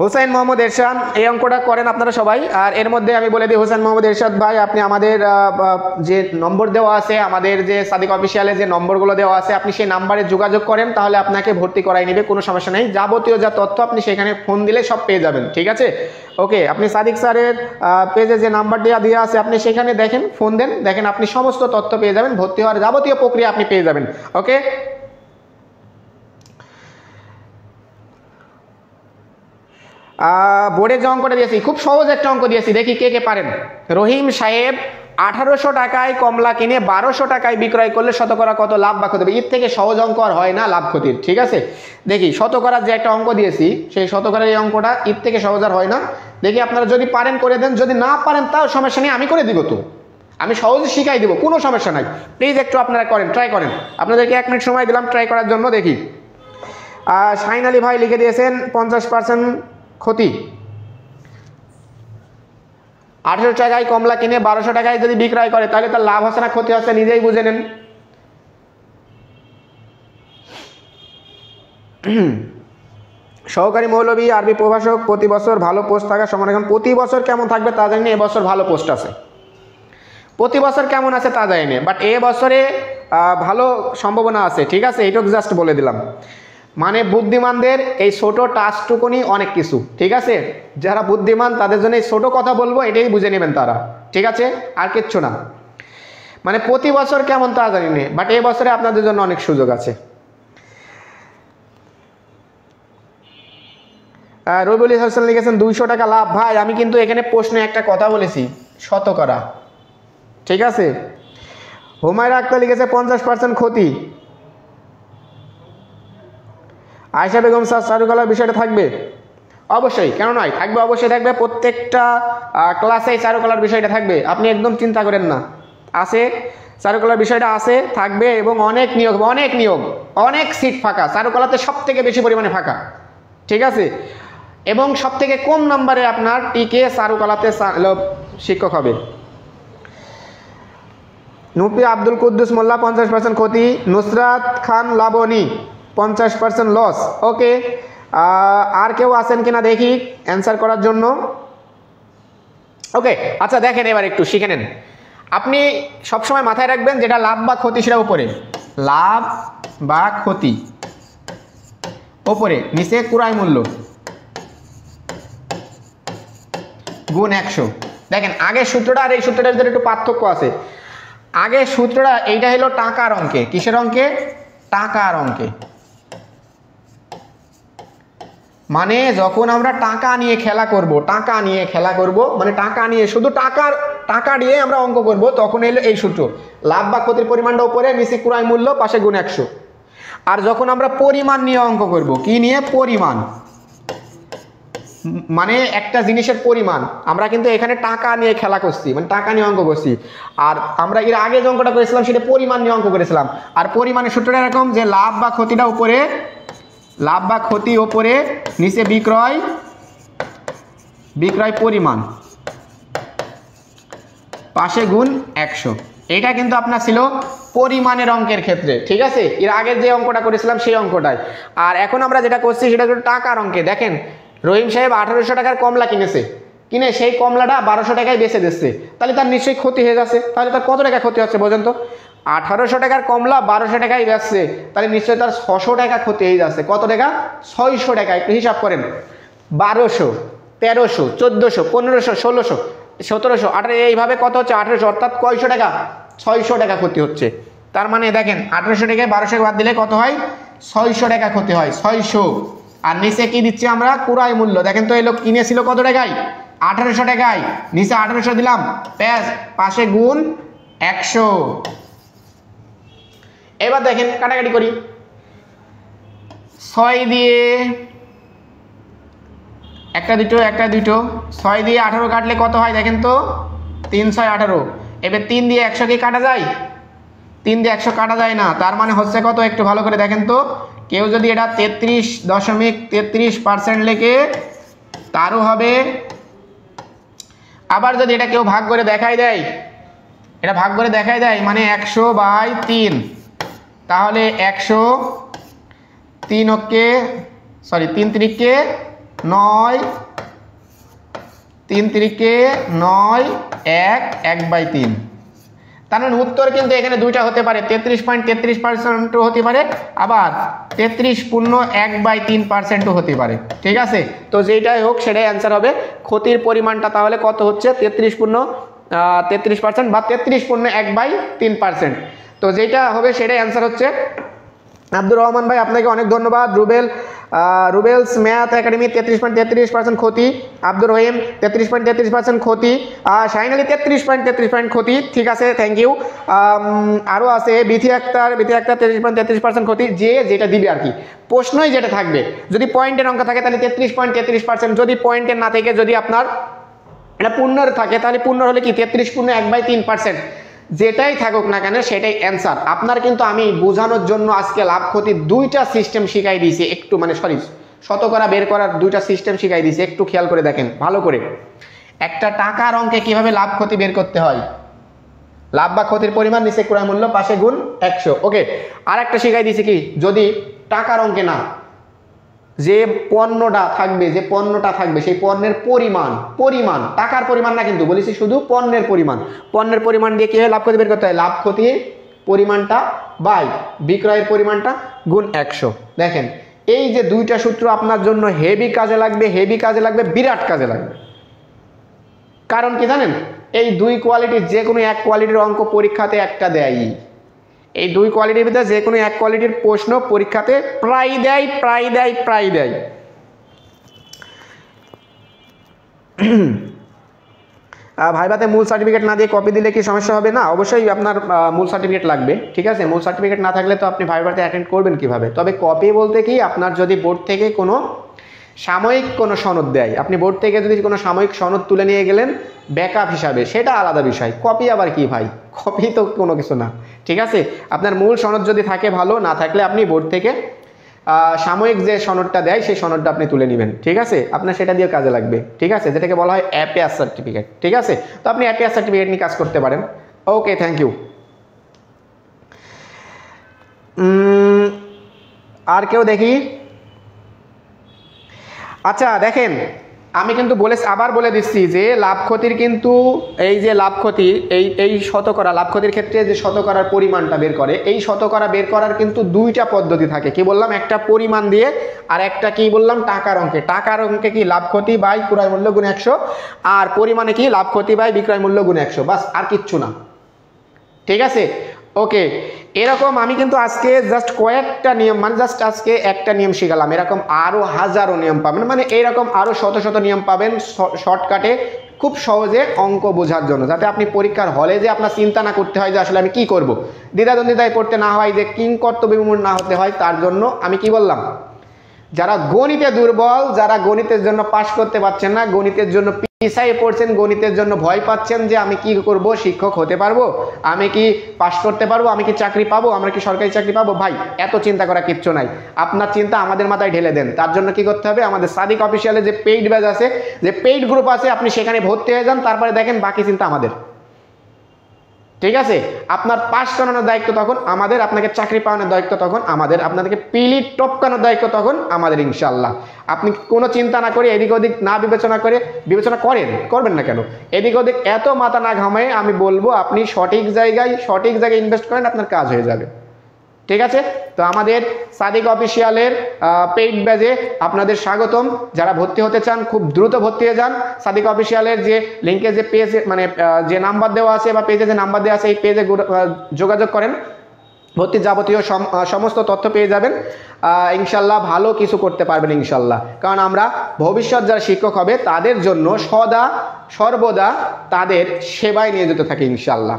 হোসেন মোহাম্মদ এরশাদ, এই অঙ্কটা করেন আপনারা সবাই। আর এর মধ্যে আমি বলে দিই, হোসেন মোহাম্মদ এরশাদ ভাই, আপনি আমাদের যে নম্বর দেওয়া আছে, আমাদের যে সাদিক অফিসিয়ালে যে নম্বরগুলো দেওয়া আছে, আপনি সেই নাম্বারে যোগাযোগ করেন, তাহলে আপনাকে ভর্তি করাই নেবে, কোনো সমস্যা নেই। যাবতীয় যা তথ্য আপনি সেখানে ফোন দিলে সব পেয়ে যাবেন, ঠিক আছে? ওকে, আপনি সাদিক স্যারের পেজে যে নাম্বার দেওয়া আছে, আপনি সেখানে দেখেন, ফোন দেন, দেখেন আপনি সমস্ত তথ্য পেয়ে যাবেন, ভর্তি হওয়ার যাবতীয় প্রক্রিয়া আপনি পেয়ে যাবেন। ওকে, বোর্ডে যে অঙ্কটা দিয়েছি, খুব সহজ একটা অঙ্ক দিয়েছি, দেখি কে কে পারেন। রহিম সাহেব 1800 টাকায় কমলা কিনে 1200 টাকায় বিক্রয় করলে শতকরা কত লাভ বা ক্ষতি হবে? এর থেকে সহজ অঙ্ক আর হয় না লাভ ক্ষতির, ঠিক আছে? দেখি শতকরার যে একটা অঙ্ক দিয়েছি, সেই শতকরার এই অঙ্কটা এর থেকে সহজ আর হয় না। দেখি আপনারা যদি পারেন করে দেন, যদি না পারেন তাও সমস্যা নেই, আমি করে দিব, তো আমি সহজে শিখাই দিব, কোনো সমস্যা নাই। প্লিজ একটু আপনারা করেন, ট্রাই করেন, আপনাদেরকে 1 মিনিট সময় দিলাম ট্রাই করার জন্য। দেখি শাহিন আলী ভাই লিখে দিয়েছেন 50% ক্ষতি। 1800 টাকায় কমলা কিনে 1200 টাকায় যদি বিক্রয় করে, তাহলে তার লাভ হচ্ছে না ক্ষতি হচ্ছে, নিজেই বুঝে নেন। সহকারী মৌলভী আরবি প্রভাষক, প্রতি বছর ভালো পোস্ট থাকার সম্ভাবনা। এখন প্রতি বছর কেমন থাকবে তা জানি না, এবছর ভালো পোস্ট আছে। প্রতি বছর কেমন আছে তা জানি না, বাট এবছরে ভালো সম্ভাবনা আছে, ঠিক আছে? এইটুকু জাস্ট বলে দিলাম। মানে বুদ্ধিমানদের এই ছোট টাস্কটুকুনি অনেক কিছু, ঠিক আছে? যারা বুদ্ধিমান তাদের জন্য এই ছোট কথা বলবো, এটাই বুঝে নেবেন তারা, ঠিক আছে? আর কিচ্ছু না। মানে প্রতি বছর কেমন তা জানি না, বাট এই বছরে আপনাদের জন্য অনেক সুযোগ আছে। রবিউল হাসান লিখেছেন 200 টাকা লাভ। ভাই আমি কিন্তু এখানে প্রশ্নে একটা কথা বলেছি, শতকরা, ঠিক আছে? হুমায়রা আক্তার লিখেছে 50% ক্ষতি। আয়েশা বেগম স্যার, চারুকলার বিষয়টা থাকবে? অবশ্যই, কেন নয়, থাকবে, অবশ্যই থাকবে। প্রত্যেকটা ক্লাসেই চারুকলার বিষয়টা থাকবে, আপনি একদম চিন্তা করেন না। আছে, চারুকলার বিষয়টা আছে, থাকবে, এবং অনেক নিয়োগ, অনেক সিট ফাঁকা, চারুকলাতে সব থেকে বেশি পরিমাণে ফাঁকা, ঠিক আছে? এবং সব থেকে কম নম্বরে আপনার টিকে চারুকলাতে শিক্ষক হবে। নুপি আব্দুল কুদ্দুস মোল্লা 50% ক্ষতি। নুসরাত খান লাবনী 50% লস। ওকে, আর কেউ আছেন কিনা দেখি অ্যান্সার করার জন্য। ওকে, আচ্ছা দেখেন, এবার একটু শিখে নেন। আপনি সবসময় মাথায় রাখবেন, যেটা লাভ বা ক্ষতি সেটা উপরে, লাভ বা ক্ষতি ওপরে, নিচে ক্রয় মূল্য গুণ 100। দেখেন আগের সূত্রটা আর এই সূত্রটার ভিতরে একটু পার্থক্য আছে। আগের সূত্রটা এইটা হলো টাকার অঙ্কে, কিসের অঙ্কে? টাকার অঙ্কে। মানে যখন আমরা টাকা নিয়ে খেলা করব, মানে টাকা নিয়ে, শুধু টাকা দিয়ে আমরা অঙ্ক করব, তখন এলো এই সূত্র, লাভ বা ক্ষতির পরিমাণটা উপরে, নিচে ক্রয় মূল্য, পাশে গুণ 100। আর যখন আমরা পরিমাণ নিয়ে অঙ্ক করব, কি নিয়ে? পরিমাণ, মানে একটা জিনিসের পরিমাণ। আমরা কিন্তু এখানে টাকা নিয়ে খেলা করছি, মানে টাকা নিয়ে অঙ্ক করছি। আর আমরা এর আগে যে অঙ্কটা করেছিলাম সেটা পরিমাণ নিয়ে অঙ্ক করেছিলাম। আর পরিমাণের সূত্রটা এরকম যে লাভ বা ক্ষতিটা উপরে, লাভ বা ক্ষতি ওপরে, নিচে বিক্রয় পরিমাণ, পাশে গুণ 100। এটা কিন্তু আপনার ছিল পরিমাণের অঙ্কের ক্ষেত্রে, ঠিক আছে? এর আগের যে অঙ্কটা করেছিলাম সেই অঙ্কটাই। আর এখন আমরা যেটা করছি সেটা হলো টাকার অঙ্কে। দেখেন রহিম সাহেব 1800 টাকার কমলা কিনে সেই কমলাটা 1200 টাকায় বেচে দিচ্ছে, তাহলে তার নিশ্চয়ই ক্ষতি হয়ে যাচ্ছে। তাহলে তার কত টাকা ক্ষতি হচ্ছে বোঝেন তো? 1800 টাকার কমলা 1200 টাকায় বেচছে, তাহলে নিশ্চয়ই তার 600 টাকা ক্ষতি হয়ে যাচ্ছে। কত টাকা? 600 টাকা। একটু হিসাব করেন, 1200, 1300, 1400, 1500, 1600, 1700, 1800, এইভাবে কত হচ্ছে? 1800, অর্থাৎ কয়শো টাকা? 600 টাকা ক্ষতি হচ্ছে। তার মানে দেখেন 1800 টাকায় 1200 বাদ দিলে কত হয়, 600 টাকা ক্ষতি হয়, 600। আর নিচে কি দিচ্ছি আমরা, ক্রয় মূল্য। দেখেন তো এই লোক কিনেছিল কত টাকায়, 1800 টাকায়, নিচে 1800 দিলাম, পাশে গুণ 100। এবার দেখেন কাটাকাটি করি, 6 দিয়ে একটা দুটো 6 দিয়ে 18 কাটলে কত হয় দেখেন তো, 3 6 18। এবার 3 দিয়ে 100 কি কাটা যায়, 3 দিয়ে 100 কাটা যায় না, তার মানে হচ্ছে কত, একটু ভালো করে দেখেন তো। কেউ যদি এটা 33.33% লেখে তারও হবে। আবার যদি এটা কেউ ভাগ করে দেখাই দেয়, এটা ভাগ করে দেখাই দেয় মানে 100/3, তাহলে 100 3 ওকে সরি 3 3কে 9, 3 3কে 9, 1/3। তার মানে উত্তর কিন্তু এখানে দুইটা হতে পারে, 33.33% হতে পারে, আবার 33.1/3% হতে পারে। ঠিক আছে, তো যেটাই হোক সেটাই অ্যান্সার হবে। ক্ষতির পরিমাণটা তাহলে কত হচ্ছে, 33% বা 33.1/3%। তো যেটা হবে সেটাই অ্যান্সার হচ্ছে। আব্দুর রহমান ভাই আপনাকে অনেক ধন্যবাদ। রুবেলস ম্যাথ একাডেমি 33.33% ক্ষতি, আব্দুর রহিম 33.33% ক্ষতি, শাহিন আলী 33.33% ক্ষতি। ঠিক আছে, থ্যাংক ইউ। আরও আছে বিথি আক্তার 33.33% ক্ষতি। যে যেটা দিবে আর কি, প্রশ্নই যেটা থাকবে, যদি পয়েন্টের অঙ্ক থাকে তাহলে 33.33%, যদি পয়েন্টের না থেকে যদি আপনার এটা পূর্ণের থাকে তাহলে পূর্ণ হলে কি 33.1/3%। যেটাই থাকুক না কেন সেটাই অ্যান্সার। আপনার কিন্তু আমি বোঝানোর জন্য আজকে লাভ ক্ষতির দুইটা সিস্টেম শিখাই দিয়েছি, একটু মানে শতকরা বের করার দুইটা সিস্টেম শিখাই দিয়েছি, একটু খেয়াল করে দেখেন ভালো করে। একটা টাকার অঙ্কে কিভাবে লাভ ক্ষতি বের করতে হয়, লাভ বা ক্ষতির পরিমাণ নিচে ক্রয় মূল্য পাশে গুণ 100। ওকে, আর একটা শিখাই দিয়েছি কি, যদি টাকার অঙ্কে না, যে পণ্যটা থাকবে সেই পণ্যের পরিমাণ টাকার পরিমাণ না কিন্তু বলেছি, শুধু পণ্যের পরিমাণ দিয়ে কি হয় লাভ ক্ষতি বের করতে হয়, লাভ ক্ষতির পরিমাণটা বাই বিক্রয়ের পরিমাণটা গুণ 100। দেখেন এই যে দুইটা সূত্র আপনার জন্য হেভি কাজে লাগবে, বিরাট কাজে লাগবে। কারণ কি জানেন, এই দুই কোয়ালিটির যে কোনো এক কোয়ালিটির অঙ্ক পরীক্ষাতে একটা দেয়, এই দুই কোয়ালিটির ভিতরে যে কোনো এক কোয়ালিটির প্রশ্ন পরীক্ষাতে প্রায় দেয়। ভাইভাতে মূল সার্টিফিকেট না দিয়ে কপি দিলে কি সমস্যা হবে? না, অবশ্যই আপনার মূল সার্টিফিকেট লাগবে। ঠিক আছে, মূল সার্টিফিকেট না থাকলে তো আপনি ভাইভাতে অ্যাটেন্ড করবেন কিভাবে? তবে কপি বলতে কি, আপনার যদি বোর্ড থেকে কোনো সাময়িক কোনো সনদ দেয়, আপনি বোর্ড থেকে যদি কোনো সাময়িক সনদ তুলে নিয়ে গেলেন ব্যাকআপ হিসাবে, সেটা আলাদা বিষয়। কপি আবার কি ভাই, কপি তো কোনো কিছু না। ঠিক আছে, আপনার মূল সনদ যদি থাকে ভালো, না থাকলে আপনি বোর্ড থেকে সাময়িক যে সনদটা দেয় সেই সনদটা আপনি তুলে নেবেন। ঠিক আছে, আপনার সেটা দিয়ে কাজে লাগবে। ঠিক আছে, যেটাকে বলা হয় অ্যাপিয়ার সার্টিফিকেট। ঠিক আছে, তো আপনি অ্যাপিয়ার সার্টিফিকেট নিয়ে কাজ করতে পারেন। ওকে, থ্যাংক ইউ। আর কেউ দেখি। আচ্ছা দেখেন, আমি কিন্তু আবার বলে দিচ্ছি যে লাভ ক্ষতির কিন্তু এই যে লাভ ক্ষতি এই শতকরা লাভ ক্ষতির ক্ষেত্রে যে শতকরার পরিমাণটা বের করে, এই শতকরা বের করার কিন্তু দুইটা পদ্ধতি থাকে। কি বললাম, একটা পরিমাণ দিয়ে আর একটা কি বললাম টাকার অঙ্কে কি লাভ ক্ষতি বাই ক্রয় মূল্য গুণ 100, আর পরিমাণে কি লাভ ক্ষতি বাই বিক্রয় মূল্য গুণ 100, বাস, আর কিচ্ছু না। ঠিক আছে, ওকে। এরকম আমি কিন্তু আজকে জাস্ট কয়েকটা নিয়ম, মানে জাস্ট আজকে একটা নিয়ম শিখালাম, এরকম আরো হাজারো নিয়ম পাবেন, মানে এইরকম আরো শত শত নিয়ম পাবেন শর্টকাটে, খুব সহজে অঙ্ক বোঝার জন্য, যাতে আপনি পরীক্ষার হলে যে আপনার চিন্তা না করতে হয় যে আসলে আমি কি করব, দ্বিধাদ্বন্দ্বিতায় পড়তে না হয়, যে কিংকর্তব্য বিমূঢ় না হতে হয়। তার জন্য আমি কি বললাম, যারা গণিতে দুর্বল, যারা গণিতের জন্য পাস করতে পারছেন না, গণিতের জন্য পিছায়ে পড়ছেন, গণিতের জন্য ভয় পাচ্ছেন যে আমি কি করব, শিক্ষক হতে পারবো, আমি কি পাস করতে পারবো, আমি কি চাকরি পাবো, আমরা কি সরকারি চাকরি পাবো, ভাই এত চিন্তা করা কিচ্ছু নাই। আপনার চিন্তা আমাদের মাথায় ঢেলে দেন। তার জন্য কি করতে হবে, আমাদের সাদিক অফিসিয়ালে যে পেইড ব্যাচ আছে, যে পেইড গ্রুপ আছে, আপনি সেখানে ভর্তি হয়ে যান, তারপরে দেখেন বাকি চিন্তা আমাদের। ঠিক আছে, আপনার পাস করানোর দায়িত্ব তখন আমাদের, আপনাকে চাকরি পাওয়ানোর দায়িত্ব তখন আমাদের, আপনাদেরকে পিলি টপকানোর দায়িত্ব তখন আমাদের, ইনশাল্লাহ। আপনি কোনো চিন্তা না করে, এদিক ওদিক না বিবেচনা করবেন না কেন, এদিক ওদিক এত মাথা না ঘামায়, আমি বলবো আপনি সঠিক জায়গায় ইনভেস্ট করেন, আপনার কাজ হয়ে যাবে। ঠিক আছে, তো আমাদের সাদিক অফিসিয়ালের পেইড ব্যাচে আপনাদের স্বাগতম। যারা ভর্তি হতে চান খুব দ্রুত ভর্তি হয়ে যান। সাদিক অফিসিয়ালের যে লিঙ্কে যে পেজ, মানে যে নাম্বার দেওয়া আছে বা পেজে যে নাম্বার দেওয়া আছে, এই পেজে যোগাযোগ করেন। ভর্তির যাবতীয় সমস্ত তথ্য পেয়ে যাবেন। ইনশাল্লাহ ভালো কিছু করতে পারবেন ইনশাল্লাহ, কারণ আমরা ভবিষ্যৎ যারা শিক্ষক হবে তাদের জন্য সর্বদা তাদের সেবায় নিয়োজিত থাকি ইনশাল্লাহ।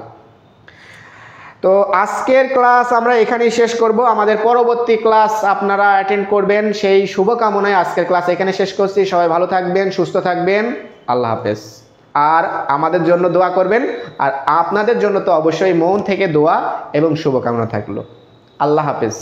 তো আজকের ক্লাস আমরা এখানেই শেষ করব। আমাদের পরবর্তী ক্লাস আপনারা অ্যাটেন্ড করবেন সেই শুভকামনায় আজকের ক্লাস এখানে শেষ করছি। সবাই ভালো থাকবেন, সুস্থ থাকবেন। আল্লাহ হাফেজ। আর আমাদের জন্য দোয়া করবেন, আর আপনাদের জন্য তো অবশ্যই মন থেকে দোয়া এবং শুভকামনা থাকলো। আল্লাহ হাফেজ।